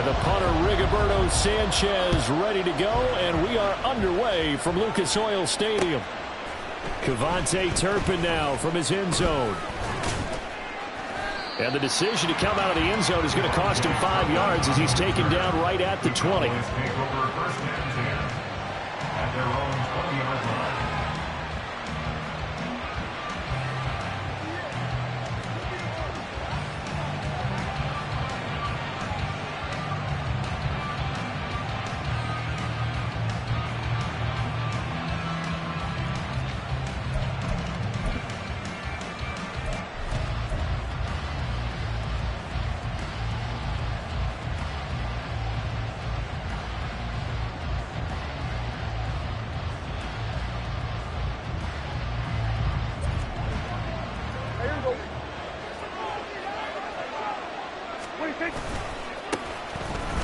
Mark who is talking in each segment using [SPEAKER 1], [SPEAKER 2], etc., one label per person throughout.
[SPEAKER 1] And the punter, Rigoberto Sanchez, ready to go, and we are underway from Lucas Oil Stadium. Cavante Turpin now from his end zone. And the decision to come out of the end zone is going to cost him 5 yards as he's taken down right at the 20. At their own 20-yard line.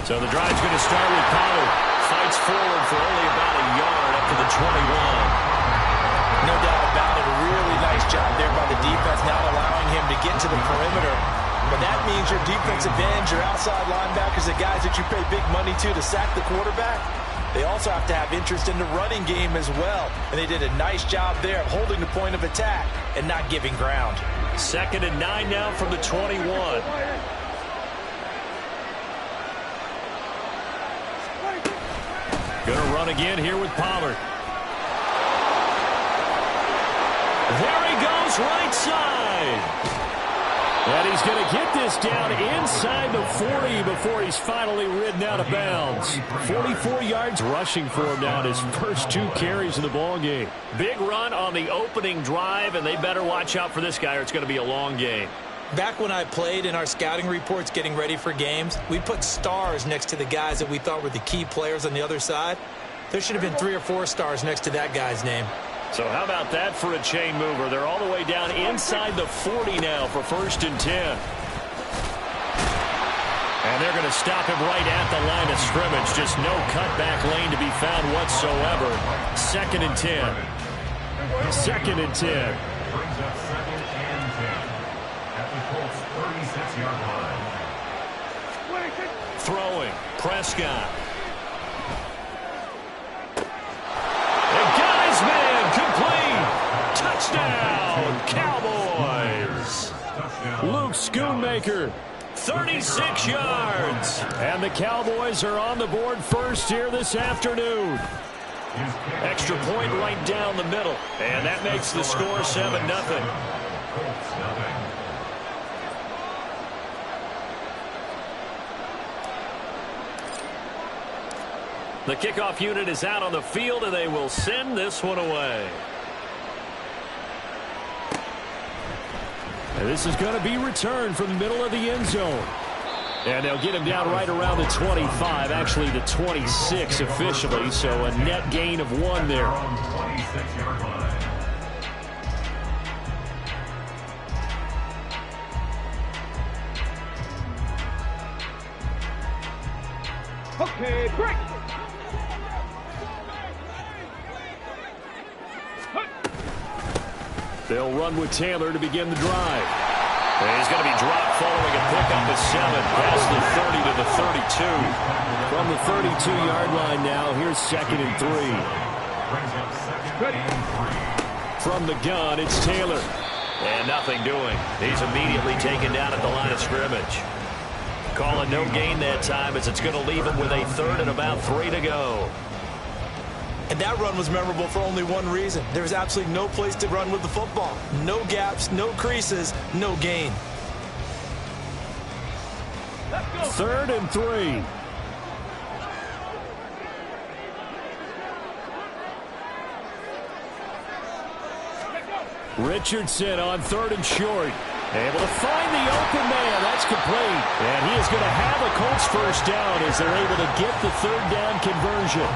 [SPEAKER 1] So the drive's going to start with Pollard. Fights forward for only about a yard up to the 21.
[SPEAKER 2] No doubt about it. A really nice job there by the defense, not allowing him to get to the perimeter. But that means your defensive ends, your outside linebackers, the guys that you pay big money to sack the quarterback, they also have to have interest in the running game as well. And they did a nice job there of holding the point of attack and not giving ground.
[SPEAKER 1] 2nd and 9 now from the 21. Going to run again here with Pollard. There he goes, right side. And he's going to get this down inside the 40 before he's finally ridden out of bounds. 44 yards rushing for him now in his first 2 carries of the ball game. Big run on the opening drive, and they better watch out for this guy or it's going to be a long game.
[SPEAKER 2] Back when I played in our scouting reports getting ready for games, we put stars next to the guys that we thought were the key players on the other side. There should have been 3 or 4 stars next to that guy's name.
[SPEAKER 1] So how about that for a chain mover? They're all the way down inside the 40 now for 1st and 10. And they're going to stop him right at the line of scrimmage. Just no cutback lane to be found whatsoever. 2nd and 10. 2nd and 10. Throwing, Prescott. And guy's man, complete. Touchdown, Cowboys. Luke Schoonmaker, 36 yards. And the Cowboys are on the board first here this afternoon. Extra point right down the middle. And that makes the score 7-0. The kickoff unit is out on the field, and they will send this one away. And this is going to be returned from the middle of the end zone. And they'll get him down right around the 25, actually the 26 officially, so a net gain of 1 there.
[SPEAKER 3] Okay, break.
[SPEAKER 1] They'll run with Taylor to begin the drive. And he's going to be dropped following a pickup of 7 past the 30 to the 32. From the 32-yard line now, here's 2nd and 3. From the gun, it's Taylor. And nothing doing. He's immediately taken down at the line of scrimmage. Calling no gain that time as it's going to leave him with a 3rd and about 3 to go.
[SPEAKER 2] And that run was memorable for only one reason. There was absolutely no place to run with the football. No gaps, no creases, no gain.
[SPEAKER 1] 3rd and 3. Richardson on 3rd and short. Able to find the open man. That's complete. And he is going to have a Colts first down as they're able to get the 3rd down conversion.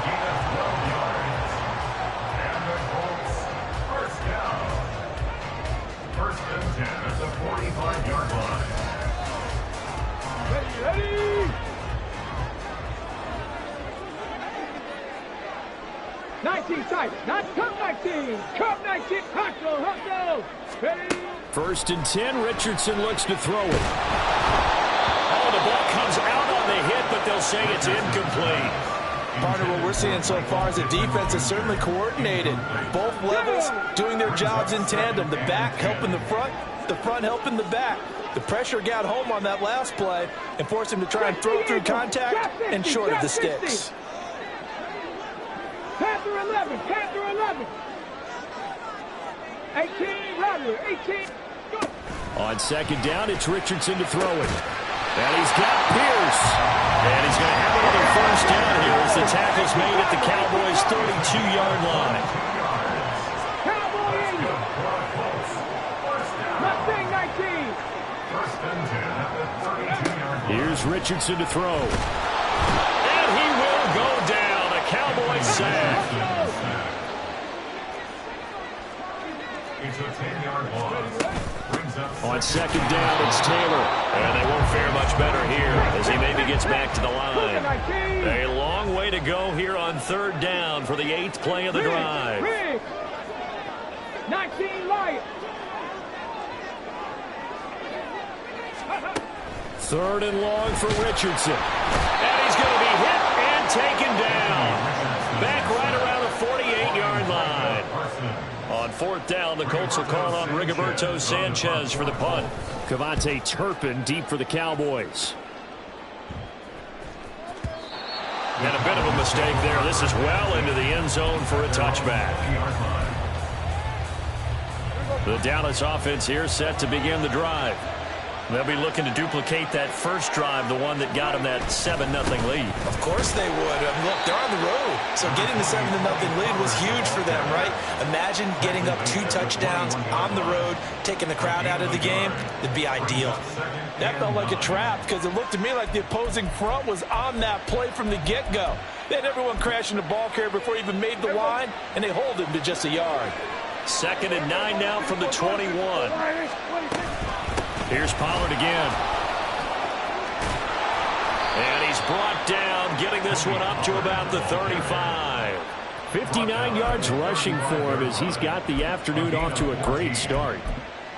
[SPEAKER 1] At the 45-yard line.
[SPEAKER 3] Ready. 19 sight, not Cup 19. Cup 19, hustle. Ready.
[SPEAKER 1] 1st and 10, Richardson looks to throw it. Oh, the ball comes out on the hit, but they'll say it's incomplete.
[SPEAKER 2] Partner, what we're seeing so far is the defense is certainly coordinated. Both levels doing their jobs in tandem. The back helping the front helping the back. The pressure got home on that last play and forced him to try and throw through contact and short of the sticks.
[SPEAKER 3] Panther 11, Panther 11. 18, Rattler, 18. Go.
[SPEAKER 1] On second down, it's Richardson to throw it. And he's got Pierce. And he's going to have another first down here as the tackle's made at the Cowboys' 32-yard line.
[SPEAKER 3] Cowboy 80. Mustang 19.
[SPEAKER 1] Here's Richardson to throw. And he will go down. A Cowboy sack.
[SPEAKER 4] It's a 10-yard loss.
[SPEAKER 1] On second down, it's Taylor. And they won't fare much better here as he maybe gets back to the line. A long way to go here on third down for the 8th play of the drive.
[SPEAKER 3] 19 Lions.
[SPEAKER 1] Third and long for Richardson. And he's going to be hit and taken down. Back right around the 48-yard line. On fourth down, the Colts will call on Rigoberto Sanchez for the punt. Cavante Turpin deep for the Cowboys. And a bit of a mistake there. This is well into the end zone for a touchback. The Dallas offense here set to begin the drive. They'll be looking to duplicate that first drive, the one that got them that 7-0 lead.
[SPEAKER 2] Of course they would. Look, they're on the road, so getting the 7-0 lead was huge for them, right? Imagine getting up 2 touchdowns on the road, taking the crowd out of the game. It'd be ideal. That felt like a trap because it looked to me like the opposing front was on that play from the get-go. They had everyone crashing the ball carrier before he even made the line, and they hold him to just a yard.
[SPEAKER 1] 2nd and 9 now from the 21. Here's Pollard again. And he's brought down, getting this one up to about the 35. 59 yards rushing for him as he's got the afternoon off to a great start.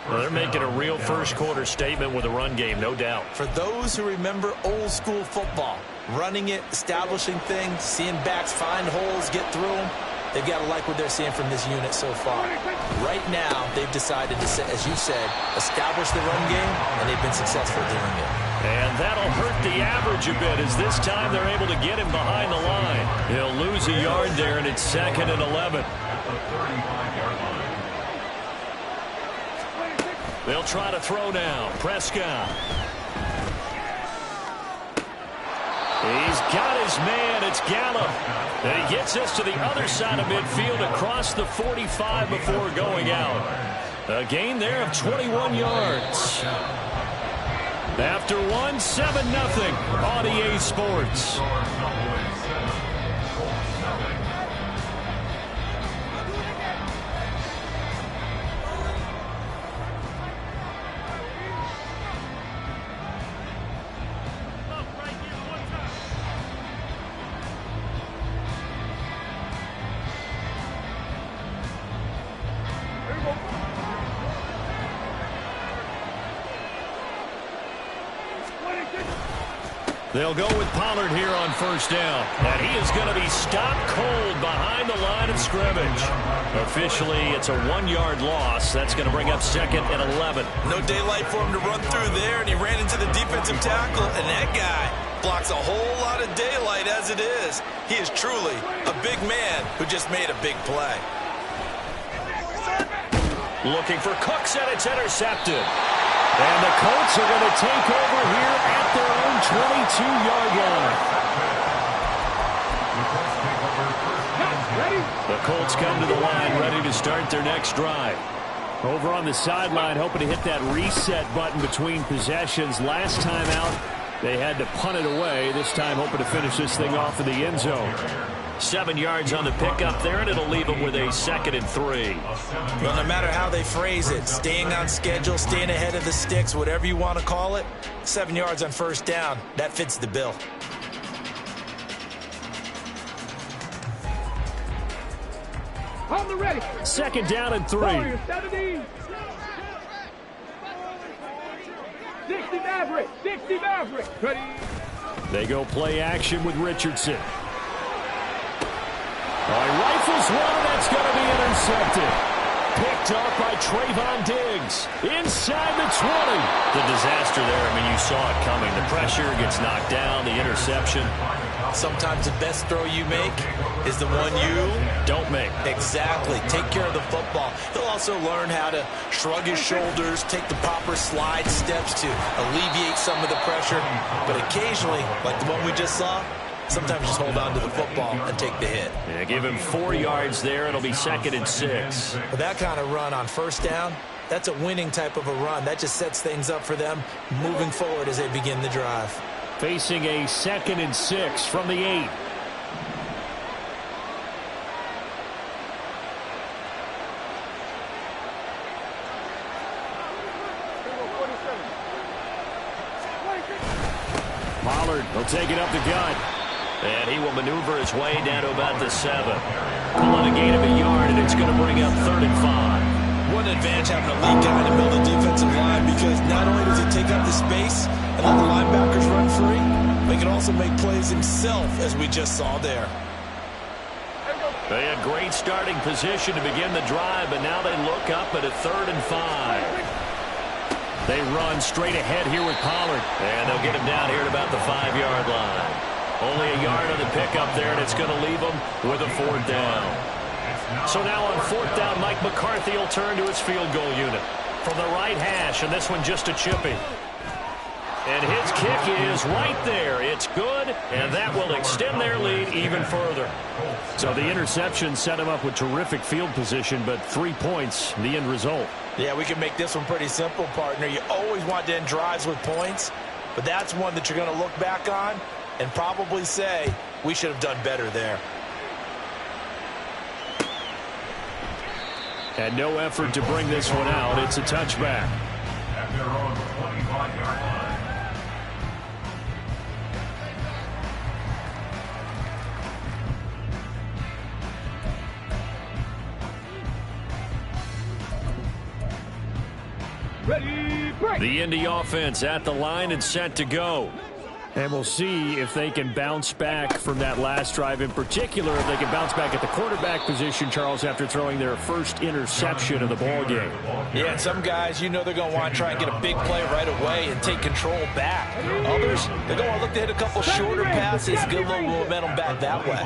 [SPEAKER 1] Well, they're making a real first-quarter statement with a run game, no doubt.
[SPEAKER 2] For those who remember old-school football, running it, establishing things, seeing backs find holes, get through them, they've got to like what they're seeing from this unit so far. Right now, they've decided to, as you said, establish the run game, and they've been successful doing it.
[SPEAKER 1] And that'll hurt the average a bit as this time they're able to get him behind the line. He'll lose a yard there, and it's 2nd and 11. They'll try to throw now. Prescott. He's got his man. It's Gallup. And he gets us to the other side of midfield across the 45 before going out. A gain there of 21 yards. After 1, 7-0 on EA Sports. They'll go with Pollard here on first down. And he is going to be stopped cold behind the line of scrimmage. Officially, it's a 1-yard loss. That's going to bring up 2nd and 11.
[SPEAKER 2] No daylight for him to run through there, and he ran into the defensive tackle, and that guy blocks a whole lot of daylight as it is. He is truly a big man who just made a big play.
[SPEAKER 1] Looking for Cooks, and it's intercepted. And the Colts are going to take over here at their own 22-yard line. The Colts come to the line ready to start their next drive. Over on the sideline, hoping to hit that reset button between possessions. Last time out, they had to punt it away. This time, hoping to finish this thing off in the end zone. 7 yards on the pickup there, and it'll leave them with a 2nd and 3.
[SPEAKER 2] Well, no matter how they phrase it, staying on schedule, staying ahead of the sticks, whatever you want to call it, 7 yards on first down, that fits the bill.
[SPEAKER 3] On the ready.
[SPEAKER 1] 2nd down and 3.
[SPEAKER 3] 60 Maverick. 60 Maverick. Ready.
[SPEAKER 1] They go play action with Richardson. He rifles one, and that's going to be intercepted. Picked up by Trayvon Diggs. Inside the 20. The disaster there, I mean, you saw it coming. The pressure gets knocked down, the interception.
[SPEAKER 2] Sometimes the best throw you make is the one you
[SPEAKER 1] don't make.
[SPEAKER 2] Exactly. Take care of the football. He'll also learn how to shrug his shoulders, take the proper slide steps to alleviate some of the pressure. But occasionally, like the one we just saw, sometimes just hold on to the football and take the hit.
[SPEAKER 1] Yeah, give him 4 yards there. It'll be 2nd and 6.
[SPEAKER 2] With that kind of run on first down, that's a winning type of a run. That just sets things up for them moving forward as they begin the drive.
[SPEAKER 1] Facing a 2nd and 6 from the 8. Pollard will take it up the gut. And he will maneuver his way down to about the 7. Pulling a gain of a yard, and it's going to bring up 3rd and 5.
[SPEAKER 2] What an advantage having a lead guy in the middle of the defensive line, because not only does he take up the space and let the linebackers run free, but he can also make plays himself, as we just saw there.
[SPEAKER 1] They had great starting position to begin the drive, but now they look up at a 3rd and 5. They run straight ahead here with Pollard, and they'll get him down here at about the 5-yard line. Only a yard on the pickup there, and it's going to leave them with a 4th down. So now on 4th down, Mike McCarthy will turn to his field goal unit from the right hash, and this one just a chippy. And his kick is right there. It's good, and that will extend their lead even further. So the interception set him up with terrific field position, but 3 points, the end result.
[SPEAKER 2] Yeah, we can make this one pretty simple, partner. You always want to end drives with points, but that's one that you're going to look back on and probably say, we should have done better there.
[SPEAKER 1] And no effort to bring this one out. It's a touchback.
[SPEAKER 4] At their own 25-yard line.
[SPEAKER 3] Ready, break.
[SPEAKER 1] The Indy offense at the line and set to go. And we'll see if they can bounce back from that last drive. In particular, if they can bounce back at the quarterback position, Charles, after throwing their first interception of the ball game.
[SPEAKER 2] Yeah, and some guys, you know they're going to want to try and get a big play right away and take control back. Others, they're going to look to hit a couple shorter passes, get a little momentum back that way.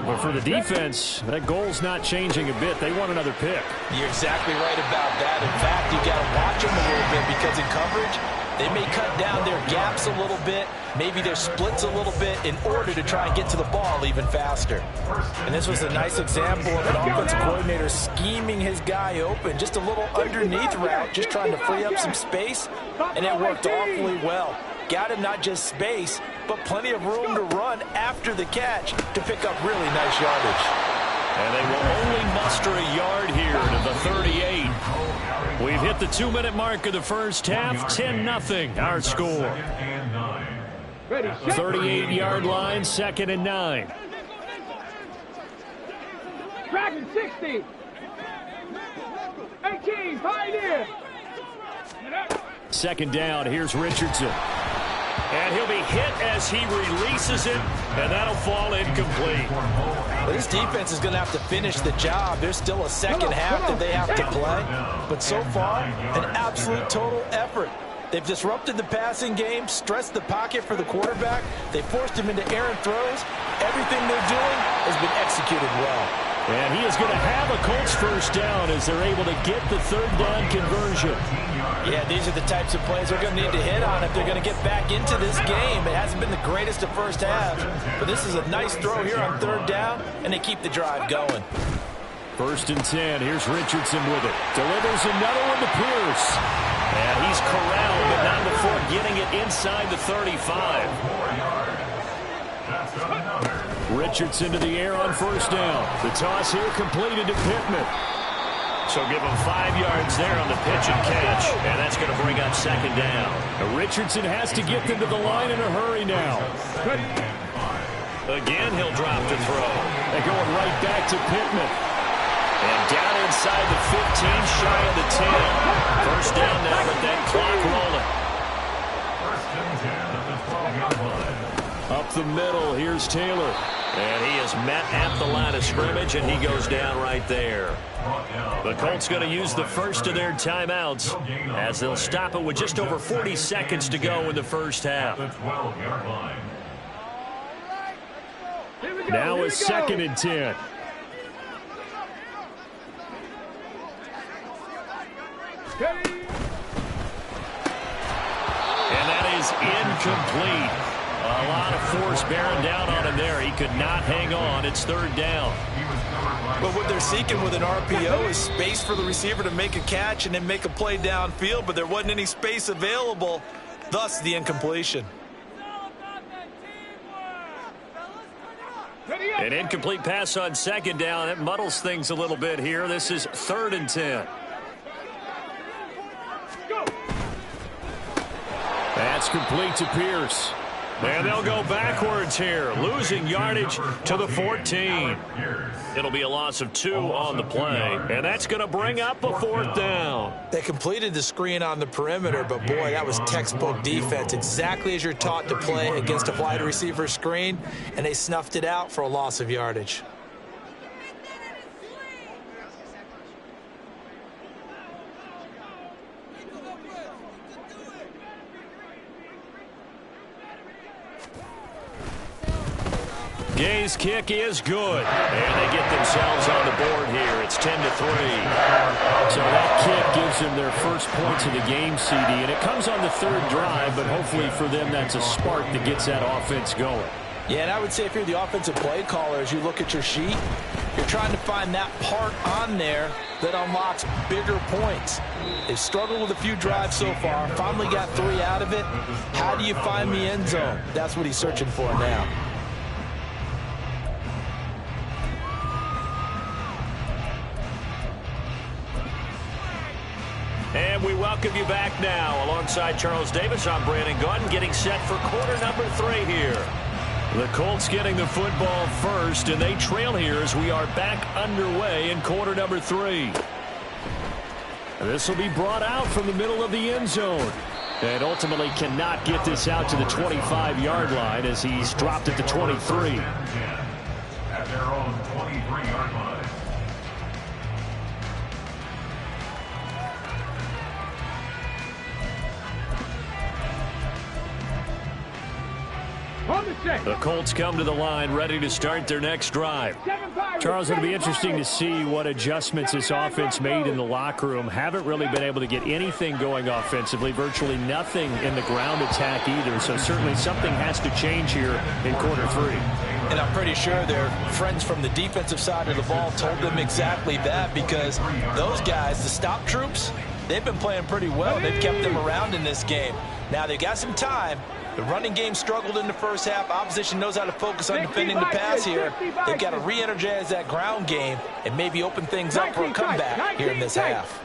[SPEAKER 1] But for the defense, that goal's not changing a bit. They want another pick.
[SPEAKER 2] You're exactly right about that. In fact, you got to watch them a little bit, because in coverage, they may cut down their gaps a little bit, maybe their splits a little bit, in order to try and get to the ball even faster. And this was a nice example of an offensive coordinator scheming his guy open. Just a little underneath route, just trying to free up some space, and it worked awfully well. Got him not just space, but plenty of room to run after the catch to pick up really nice yardage.
[SPEAKER 1] And they will only muster a yard here to the 38. We've hit the 2-minute mark of the first half. 10-0 our score. 38-yard line, 2nd and 9.
[SPEAKER 3] Dragon 60. 18, Pioneer.
[SPEAKER 1] 2nd down, here's Richardson. And he'll be hit as he releases it, and that'll fall incomplete.
[SPEAKER 2] Well, this defense is going to have to finish the job. There's still a second half that they have to play. But so far, an absolute total effort. They've disrupted the passing game, stressed the pocket for the quarterback. They forced him into errant throws. Everything they're doing has been executed well.
[SPEAKER 1] And he is going to have a Colts first down as they're able to get the 3rd down conversion.
[SPEAKER 2] Yeah, these are the types of plays they're going to need to hit on if they're going to get back into this game. It hasn't been the greatest of first halves, but this is a nice throw here on 3rd down, and they keep the drive going.
[SPEAKER 1] 1st and 10. Here's Richardson with it. Delivers another one to Pierce. And he's corralled, but not before getting it inside the 35. Richardson to the air on 1st down. The toss here completed to Pittman. So give him 5 yards there on the pitch and catch, and that's going to bring up 2nd down. Now Richardson has to get them to the line in a hurry now. Again, he'll drop to throw. They're going right back to Pittman. And down inside the 15, shy of the 10. 1st down now with that clock rolling.
[SPEAKER 4] 1st and 10 at the 12-yard line.
[SPEAKER 1] Up Up the middle, here's Taylor. And he is met at the line of scrimmage, and he goes down right there. The Colts going to use the first of their timeouts as they'll stop it with just over 40 seconds to go in the first half. Now it's 2nd and 10. And that is incomplete. A lot of force bearing down on him there. He could not hang on. It's 3rd down.
[SPEAKER 2] But what they're seeking with an RPO is space for the receiver to make a catch and then make a play downfield, but there wasn't any space available, thus the incompletion.
[SPEAKER 1] An incomplete pass on 2nd down. It muddles things a little bit here. This is 3rd and 10. That's complete to Pierce. And they'll go backwards here, losing yardage to the 14. It'll be a loss of 2 on the play, and that's going to bring up a 4th down.
[SPEAKER 2] They completed the screen on the perimeter, but boy, that was textbook defense, exactly as you're taught to play against a wide receiver screen, and they snuffed it out for a loss of yardage.
[SPEAKER 1] Gay's kick is good, and they get themselves on the board here. It's 10-3. So that kick gives them their first points of the game, CD, and it comes on the 3rd drive, but hopefully for them that's a spark that gets that offense going.
[SPEAKER 2] Yeah, and I would say if you're the offensive play caller, as you look at your sheet, you're trying to find that part on there that unlocks bigger points. They've struggled with a few drives so far, finally got 3 out of it. How do you find the end zone? That's what he's searching for now.
[SPEAKER 1] And we welcome you back now. Alongside Charles Davis, I'm Brandon Gaudin, getting set for quarter number 3 here. The Colts getting the football first, and they trail here as we are back underway in quarter number 3. This will be brought out from the middle of the end zone. And ultimately cannot get this out to the 25-yard line as he's dropped at the 23.
[SPEAKER 4] At their own 23-yard line.
[SPEAKER 1] The Colts come to the line ready to start their next drive. Charles, it'll be interesting to see what adjustments this offense made in the locker room. Haven't really been able to get anything going offensively, virtually nothing in the ground attack either. So certainly something has to change here in quarter 3.
[SPEAKER 2] And I'm pretty sure their friends from the defensive side of the ball told them exactly that, because those guys, the stop troops, they've been playing pretty well. They've kept them around in this game. Now they've got some time. The running game struggled in the first half. Opposition knows how to focus on defending the pass here. They've got to re-energize that ground game and maybe open things up for a comeback here in this half.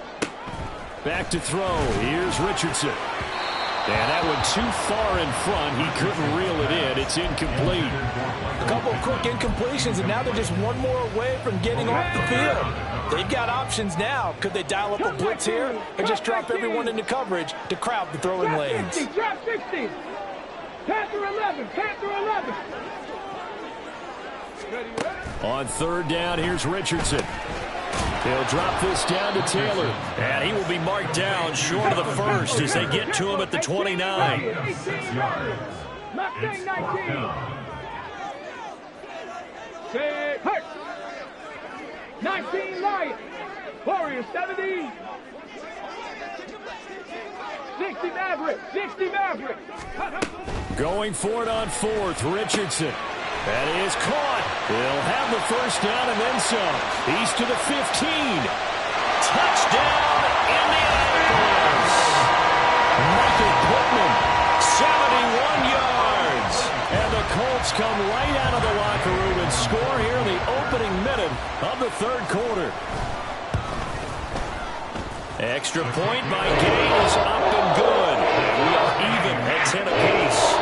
[SPEAKER 1] Back to throw. Here's Richardson. And that one too far in front. He couldn't reel it in. It's incomplete.
[SPEAKER 2] A couple of quick incompletions, and now they're just one more away from getting off the field. They've got options now. Could they dial up a blitz here or just drop everyone into coverage to crowd the throwing lanes?
[SPEAKER 3] Drop 60. Panther 11. Panther 11.
[SPEAKER 1] On 3rd down, here's Richardson. They'll drop this down to Taylor. And he will be marked down short of the first as they get to him at the 29.
[SPEAKER 3] Mustang 19. Say, hurt. 19 Lions. Warriors 70. 60 Maverick. 60 Maverick.
[SPEAKER 1] Going for it on 4th, Richardson. That is caught. They'll have the first down and then some. He's to the 15. Touchdown, Indianapolis. Michael Pittman, 71 yards. And the Colts come right out of the locker room and score here in the opening minute of the 3rd quarter. Extra point by Gay is up and good. And we are even at 10 apiece.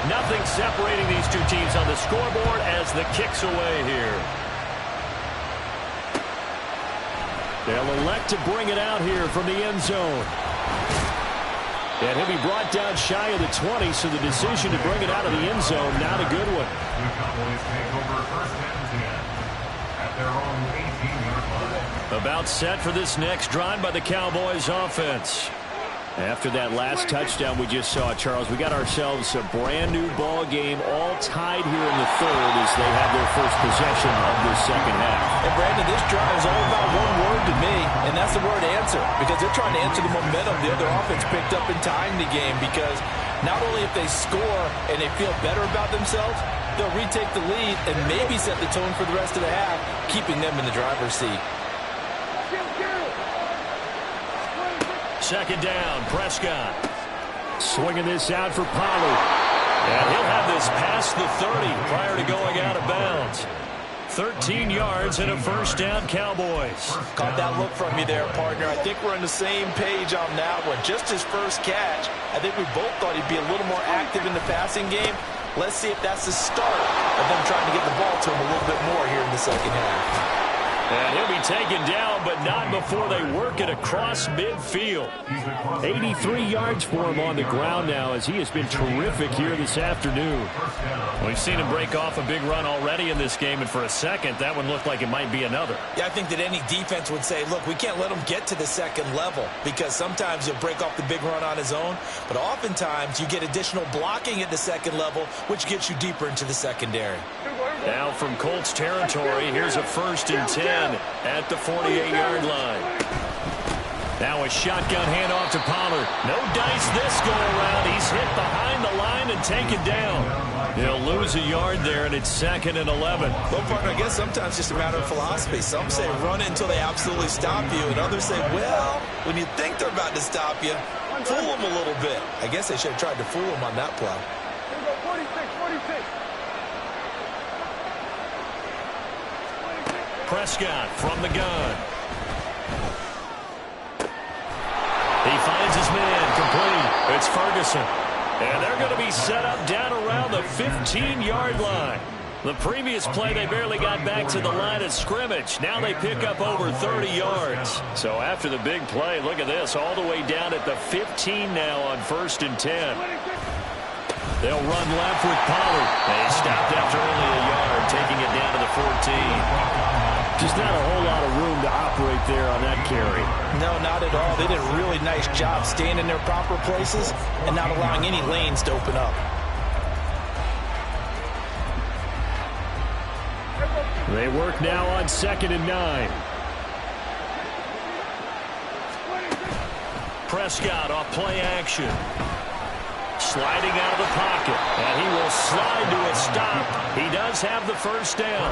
[SPEAKER 1] Nothing separating these two teams on the scoreboard. short as the kick's away here. They'll elect to bring it out here from the end zone. And he'll be brought down shy of the 20, so the decision to bring it out of the end zone, not a good one.
[SPEAKER 4] The Cowboys take over first and 10 at their own 18-yard line.
[SPEAKER 1] About set for this next drive by the Cowboys offense. After that last touchdown we just saw, Charles, we got ourselves a brand new ball game, all tied here in the third as they have their first possession of the second half.
[SPEAKER 2] And Brandon, this drive is all about one word to me, and that's the word answer, because they're trying to answer the momentum the other offense picked up in tying the game, because not only if they score and they feel better about themselves, they'll retake the lead and maybe set the tone for the rest of the half, keeping them in the driver's seat.
[SPEAKER 1] Second down, Prescott. Swinging this out for Pollard. And he'll have this past the 30 prior to going out of bounds. 13 yards and a first down, Cowboys.
[SPEAKER 2] Caught that look from you there, partner. I think we're on the same page on that one. Just his first catch. I think we both thought he'd be a little more active in the passing game. Let's see if that's the start of them trying to get the ball to him a little bit more here in the second half.
[SPEAKER 1] And he'll be taken down, but not before they work it across midfield. 83 yards for him on the ground now as he has been terrific here this afternoon. We've seen him break off a big run already in this game, and for a second, that one looked like it might be another.
[SPEAKER 2] Yeah, I think that any defense would say, look, we can't let him get to the second level because sometimes he'll break off the big run on his own, but oftentimes you get additional blocking at the second level, which gets you deeper into the secondary.
[SPEAKER 1] Now from Colts territory, here's a first and 10 at the 48-yard line. Now a shotgun handoff to Pollard. No dice this go-around. He's hit behind the line and taken down. He'll lose a yard there, and it's second and 11.
[SPEAKER 2] Well, partner, I guess sometimes it's just a matter of philosophy. Some say run it until they absolutely stop you, and others say, well, when you think they're about to stop you, fool them a little bit. I guess they should have tried to fool them on that play.
[SPEAKER 3] 46.
[SPEAKER 1] Prescott from the gun. He finds his man complete. It's Ferguson. And they're going to be set up down around the 15-yard line. The previous play, they barely got back to the line of scrimmage. Now they pick up over 30 yards. So after the big play, look at this, all the way down at the 15 now on first and 10. They'll run left with Pollard. They stopped after only a yard, taking it down to the 14. Just not a whole lot of room to operate there on that carry.
[SPEAKER 2] No, not at all. They did a really nice job staying in their proper places and not allowing any lanes to open up.
[SPEAKER 1] They work now on 2nd and 9. Prescott off play action. Sliding out of the pocket, and he will slide to a stop. He does have the first down.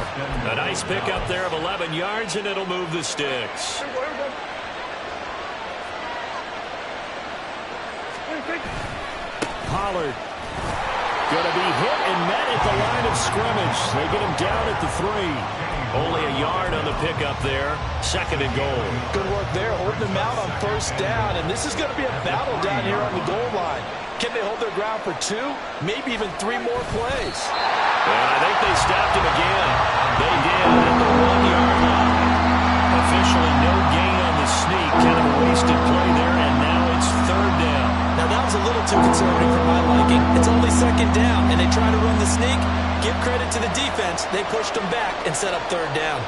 [SPEAKER 1] A nice pickup there of 11 yards, and it'll move the sticks. Pollard going to be hit and met at the line of scrimmage. They get him down at the 3. Only a yard on the pickup there. 2nd and goal.
[SPEAKER 2] Good work there, holding him out on first down, and this is going to be a battle down here on the goal line. Can they hold their ground for 2, maybe even 3 more plays?
[SPEAKER 1] And I think they stopped him again. They did at the 1-yard line. Officially no gain on the sneak. Kind of a wasted play there, and now it's 3rd down.
[SPEAKER 2] Now that was a little too conservative for my liking. It's only 2nd down, and they try to run the sneak. Give credit to the defense. They pushed them back and set up 3rd down.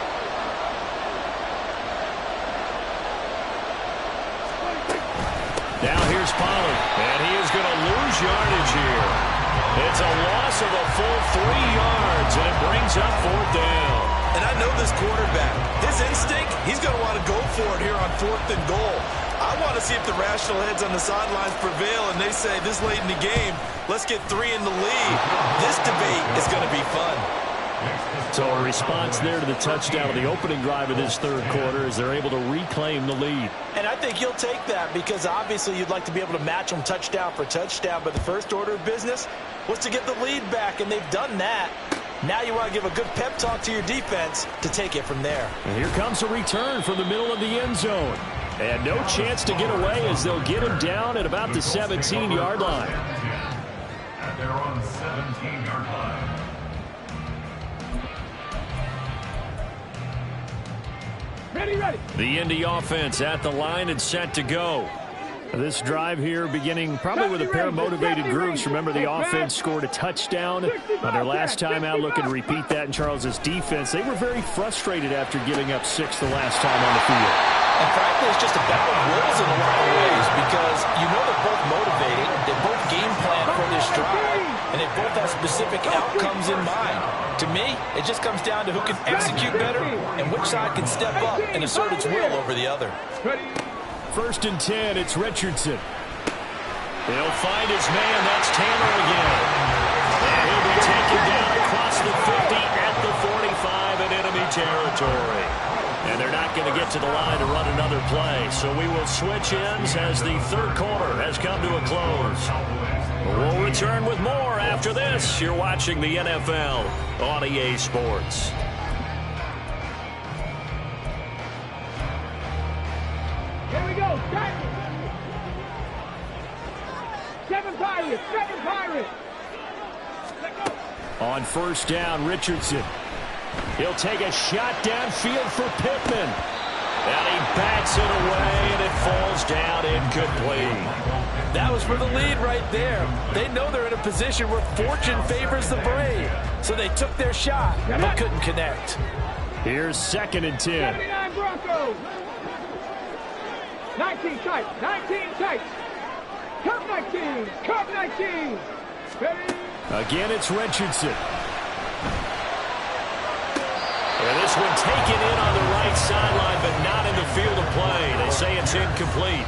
[SPEAKER 1] Now here's Pollard, and he is going to lose yardage here. It's a loss of a full 3 yards, and it brings up 4th down.
[SPEAKER 2] And I know this quarterback. His instinct, he's going to want to go for it here on 4th and goal. I want to see if the rational heads on the sidelines prevail, and they say this late in the game, let's get 3 in the lead. This debate is going to be fun.
[SPEAKER 1] So a response there to the touchdown of the opening drive of this 3rd quarter as they're able to reclaim the lead.
[SPEAKER 2] And I think you'll take that because obviously you'd like to be able to match them touchdown for touchdown, but the first order of business was to get the lead back, and they've done that. Now you want to give a good pep talk to your defense to take it from there.
[SPEAKER 1] And here comes a return from the middle of the end zone. And no chance to get away as they'll get him down at about the 17-yard line.
[SPEAKER 4] At their own 17-yard line.
[SPEAKER 3] Ready, ready.
[SPEAKER 1] The Indy offense at the line and set to go. This drive here beginning probably with a pair of motivated groups. Remember, the offense scored a touchdown on their last time out. Looking to repeat that in Charles's defense. They were very frustrated after giving up 6 the last time on the field.
[SPEAKER 2] And frankly, it's just a battle of wills in a lot of ways because you know they're both motivated, they both game plan for this drive, and they both have specific outcomes in mind. To me, it just comes down to who can execute better and which side can step up and assert its will over the other.
[SPEAKER 1] First and 10, it's Richardson. He'll find his man. That's Tanner again. And he'll be taken down across the 50 at the 45 in enemy territory. And they're not going to get to the line to run another play. So we will switch ends as the third quarter has come to a close. We'll return with more after this. You're watching the NFL on EA Sports.
[SPEAKER 3] Here we go. Start. 7 Pirates. 7 Pirates. Let go.
[SPEAKER 1] On first down, Richardson. He'll take a shot downfield for Pittman. And he backs it away, and it falls down incomplete.
[SPEAKER 2] That was for the lead right there. They know they're in a position where fortune favors the brave. So they took their shot, but couldn't connect.
[SPEAKER 1] Here's second and 10.
[SPEAKER 3] 79 Broncos. 19 tight. 19 tight. Cup 19. Cup 19. Ready?
[SPEAKER 1] Again, it's Richardson. And this one taken in on the right sideline, but not in the field of play. They say it's incomplete.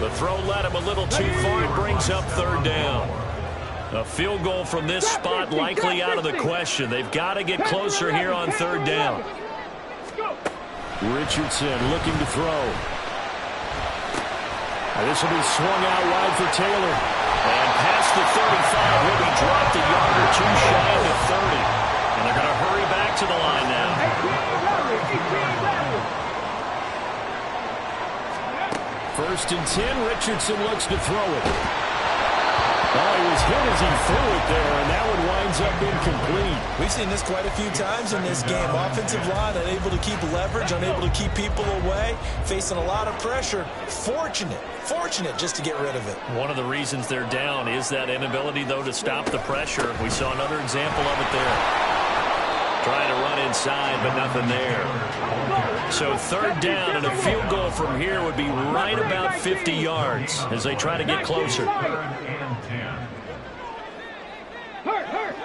[SPEAKER 1] The throw led him a little too far and brings up third down. A field goal from this spot likely out of the question. They've got to get closer here on third down. Richardson looking to throw. And this will be swung out wide for Taylor. And past the 35, will be dropped a yard or two shy of the 30. And they're going to hurry back to the line now. First and 10, Richardson looks to throw it. Oh, he was hit as he threw it there, and that one winds up incomplete.
[SPEAKER 2] We've seen this quite a few times in this game. Offensive line unable to keep leverage, unable to keep people away, facing a lot of pressure. Fortunate just to get rid of it.
[SPEAKER 1] One of the reasons they're down is that inability, though, to stop the pressure. We saw another example of it there. Trying to run inside, but nothing there. So third down, and a field goal from here would be right about 50 yards as they try to get closer.
[SPEAKER 3] Hurt.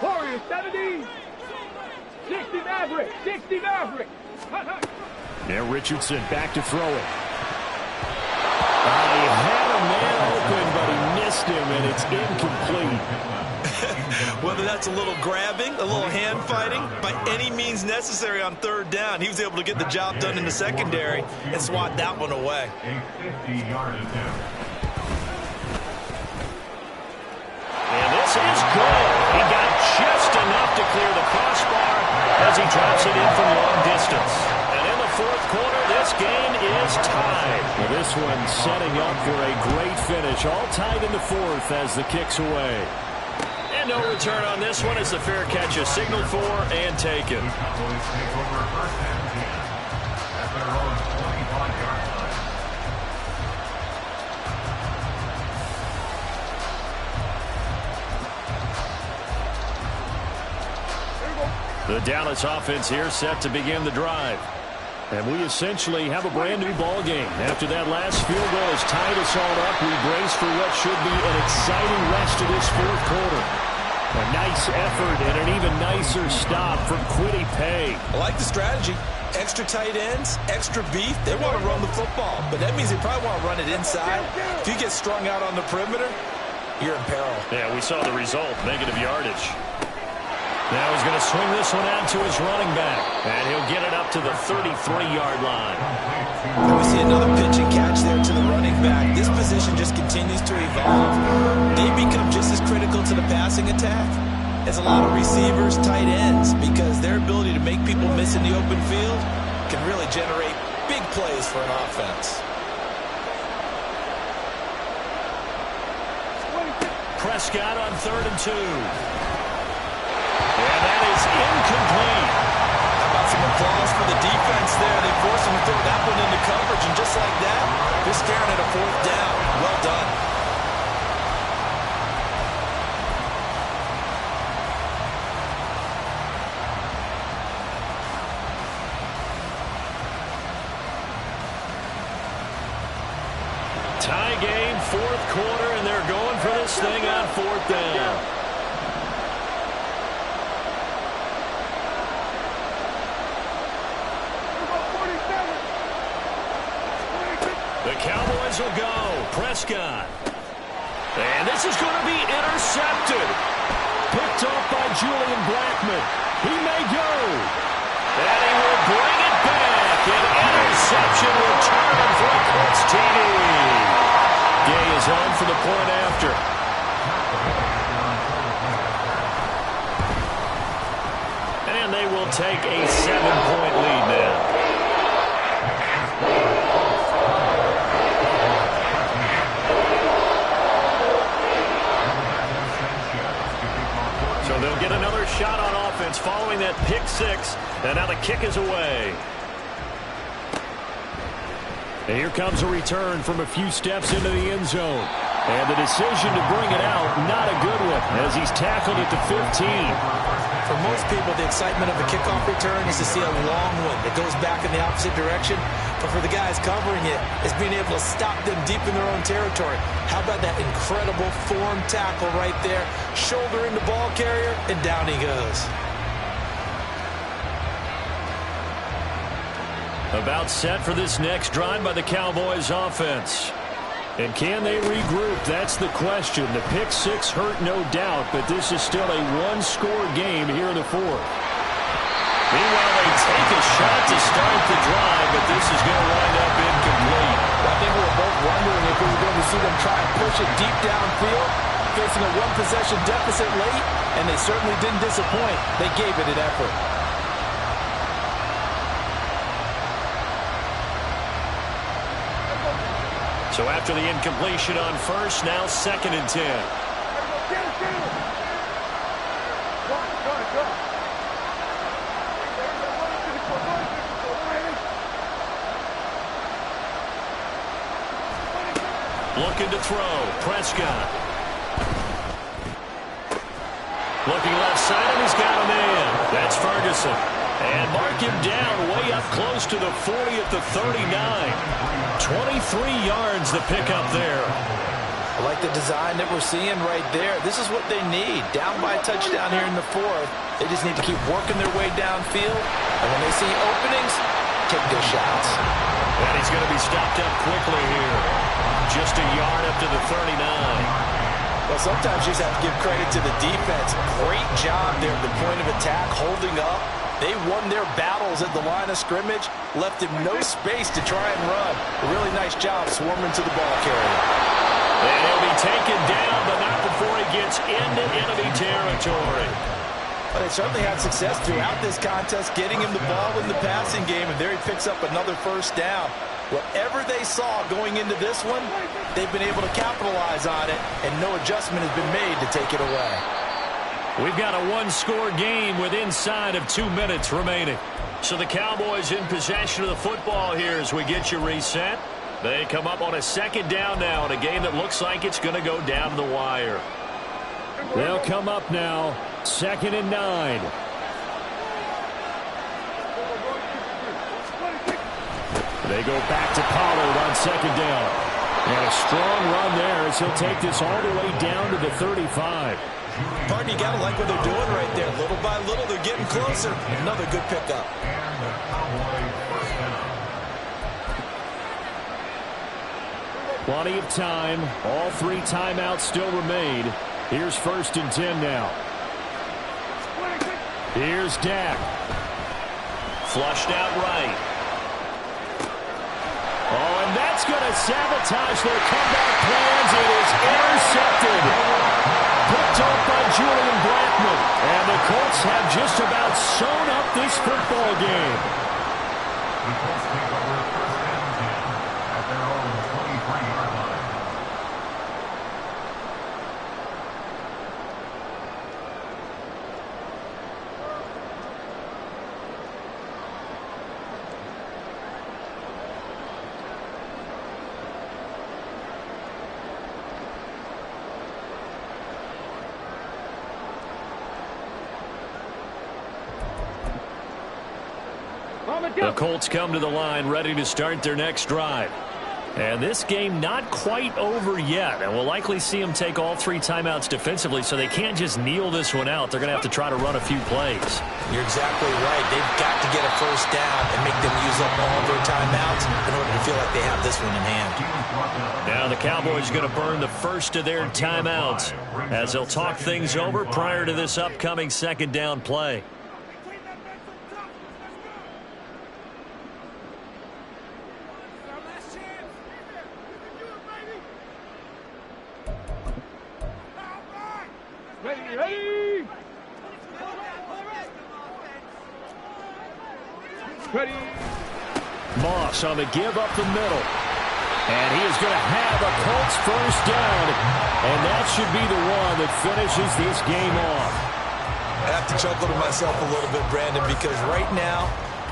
[SPEAKER 3] Warriors 70. 60 Maverick. 60 Maverick.
[SPEAKER 1] Now Richardson back to throw it. He had a man open, but he missed him, and it's incomplete.
[SPEAKER 2] Whether that's a little grabbing, a little hand fighting, by any means necessary on third down, he was able to get the job done in the secondary and swat that one away.
[SPEAKER 1] And this is good. He got just enough to clear the crossbar as he drops it in from long distance. And in the fourth quarter, this game is tied. Well, this one setting up for a great finish. All tied in the fourth as the kick's away. And no return on this one as the fair catch is signaled for and taken. The Dallas offense here set to begin the drive. And we essentially have a brand new ball game. After that last field goal has tied us all up, we brace for what should be an exciting rest of this fourth quarter. A nice effort and an even nicer stop from Kwity Paye.
[SPEAKER 2] I like the strategy. Extra tight ends, extra beef. They want to run the football, but that means they probably want to run it inside. If you get strung out on the perimeter, you're in peril.
[SPEAKER 1] Yeah, we saw the result, negative yardage. Now he's going to swing this one out to his running back, and he'll get it up to the 33-yard line.
[SPEAKER 2] And we see another pitch and catch there to the running back. This position just continues to evolve. They become just as critical to the passing attack as a lot of receivers, tight ends, because their ability to make people miss in the open field can really generate big plays for an offense.
[SPEAKER 1] Prescott on 3rd and 2. And that is incomplete.
[SPEAKER 2] How about some applause for the defense there. They forced him to throw that one into coverage, and just like that, they're staring at a 4th down. Well done.
[SPEAKER 1] Tie game, 4th quarter, and they're going for this thing on 4th down. The Cowboys will go. Prescott. And this is going to be intercepted. Picked off by Julian Blackmon. He may go. And he will bring it back. An interception return for a Colts TD. Gay is on for the point after. And they will take a 7-point lead now. So they'll get another shot on offense following that pick 6. And now the kick is away. And here comes a return from a few steps into the end zone. And the decision to bring it out, not a good one, as he's tackled at the 15.
[SPEAKER 2] For most people, the excitement of a kickoff return is to see a long one that goes back in the opposite direction. But for the guys covering it, it's being able to stop them deep in their own territory. How about that incredible form tackle right there? Shoulder in the ball carrier, and down he goes.
[SPEAKER 1] About set for this next drive by the Cowboys offense. And can they regroup? That's the question. The pick 6 hurt, no doubt, but this is still a one-score game here in the 4th. Meanwhile, they take a shot to start the drive, but this is going to wind up incomplete.
[SPEAKER 2] I think we were both wondering if we were going to see them try and push it deep downfield, facing a one-possession deficit late, and they certainly didn't disappoint. They gave it an effort.
[SPEAKER 1] So after the incompletion on first, now 2nd and 10. Looking to throw. Prescott. Looking left side, and he's got a man. That's Ferguson. And mark him down way up close to the 40 at the 39. 23 yards the pickup there.
[SPEAKER 2] I like the design that we're seeing right there. This is what they need. Down by a touchdown here in the 4th. They just need to keep working their way downfield. And when they see openings, take their shots.
[SPEAKER 1] And he's going to be stopped up quickly here. Just a yard up to the 39.
[SPEAKER 2] Well, sometimes you just have to give credit to the defense. Great job there at the point of attack, holding up. They won their battles at the line of scrimmage, left him no space to try and run. A really nice job swarming to the ball carrier.
[SPEAKER 1] And he'll be taken down, but not before he gets into enemy territory.
[SPEAKER 2] Well, they certainly had success throughout this contest, getting him the ball in the passing game, and there he picks up another 1st down. Whatever they saw going into this one, they've been able to capitalize on it, and no adjustment has been made to take it away.
[SPEAKER 1] We've got a one-score game with inside of 2 minutes remaining. So the Cowboys in possession of the football here as we get you reset. They come up on a 2nd down now in a game that looks like it's going to go down the wire. They'll come up now, 2nd and 9. They go back to Pollard on 2nd down. And a strong run there as he'll take this all the way down to the 35.
[SPEAKER 2] Pardon, you got to like what they're doing right there. Little by little, they're getting closer. Another good pickup.
[SPEAKER 1] Plenty of time. All 3 timeouts still remain. Here's 1st and 10 now. Here's Dak. Flushed out right. Oh, and that's going to sabotage their comeback plans. It is intercepted. Picked off by Julian Blackmon. And the Colts have just about sewn up this football game.
[SPEAKER 4] The Colts take over 1st and 10 at their own 23-yard line.
[SPEAKER 1] The Colts come to the line ready to start their next drive. And this game not quite over yet. And we'll likely see them take all 3 timeouts defensively, so they can't just kneel this one out. They're going to have to try to run a few plays.
[SPEAKER 2] You're exactly right. They've got to get a first down and make them use up all their timeouts in order to feel like they have this one in hand.
[SPEAKER 1] Now the Cowboys are going to burn the first of their timeouts as they'll talk things over prior to this upcoming second down play.
[SPEAKER 3] Ready.
[SPEAKER 1] Moss on the give up the middle. And he is going to have a Colts first down. And that should be the one that finishes this game off.
[SPEAKER 2] I have to chuckle to myself a little bit, Brandon, because right now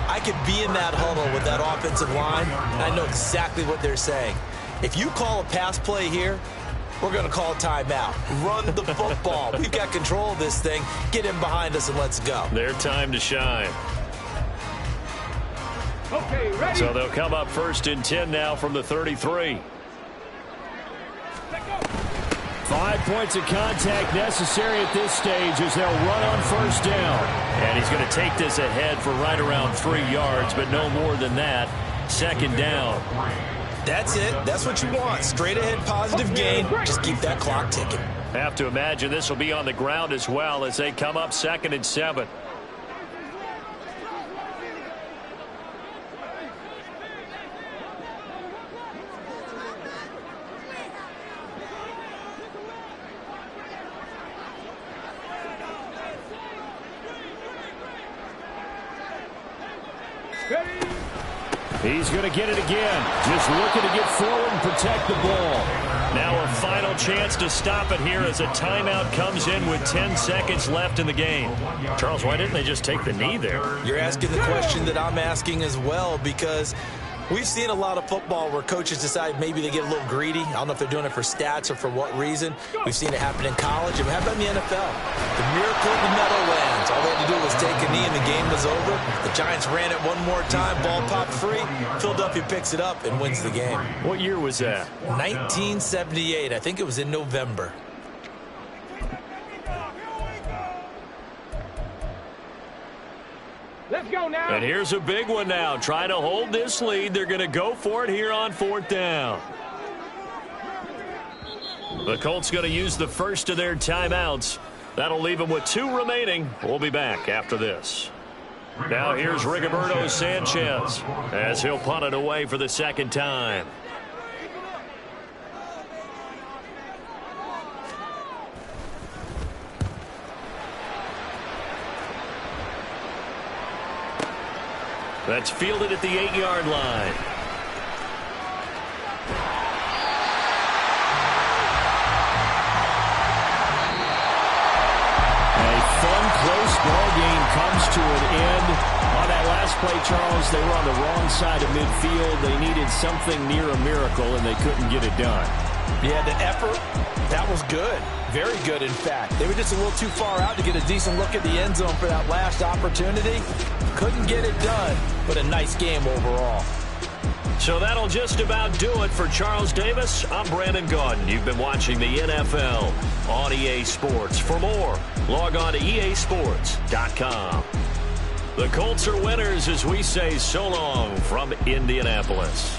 [SPEAKER 2] I could be in that huddle with that offensive line, and I know exactly what they're saying. If you call a pass play here, we're going to call a timeout. Run the football. We've got control of this thing. Get in behind us and let's go.
[SPEAKER 1] Their time to shine.
[SPEAKER 3] Okay, ready.
[SPEAKER 1] So they'll come up 1st and 10 now from the 33. 5 points of contact necessary at this stage as they'll run on first down. And he's going to take this ahead for right around 3 yards, but no more than that. Second down.
[SPEAKER 2] That's it. That's what you want. Straight ahead positive gain. Just keep that clock ticking.
[SPEAKER 1] Have to imagine this will be on the ground as well as they come up 2nd and 7. He's going to get it again. Just looking to get forward and protect the ball. Now a final chance to stop it here as a timeout comes in with 10 seconds left in the game. Charles, why didn't they just take the knee there?
[SPEAKER 2] You're asking the question that I'm asking as well, because we've seen a lot of football where coaches decide maybe they get a little greedy. I don't know if they're doing it for stats or for what reason. We've seen it happen in college. And how about in the NFL? The miracle of the Meadowlands. All they had to do was take a knee and the game was over. The Giants ran it one more time. Ball popped free. Philadelphia picks it up and wins the game.
[SPEAKER 1] What year was that?
[SPEAKER 2] 1978. I think it was in November.
[SPEAKER 3] Let's go now.
[SPEAKER 1] And here's a big one now. Trying to hold this lead. They're going to go for it here on 4th down. The Colts going to use the first of their timeouts. That'll leave them with 2 remaining. We'll be back after this. Now here's Rigoberto Sanchez as he'll punt it away for the second time. That's fielded at the 8-yard line. A fun, close ball game comes to an end. On that last play, Charles, they were on the wrong side of midfield. They needed something near a miracle, and they couldn't get it done.
[SPEAKER 2] Yeah, the effort, that was good. Very good, in fact. They were just a little too far out to get a decent look at the end zone for that last opportunity. Couldn't get it done, but a nice game overall.
[SPEAKER 1] So that'll just about do it for Charles Davis. I'm Brandon Gaudin. You've been watching the NFL on EA Sports. For more, log on to easports.com. The Colts are winners as we say so long from Indianapolis.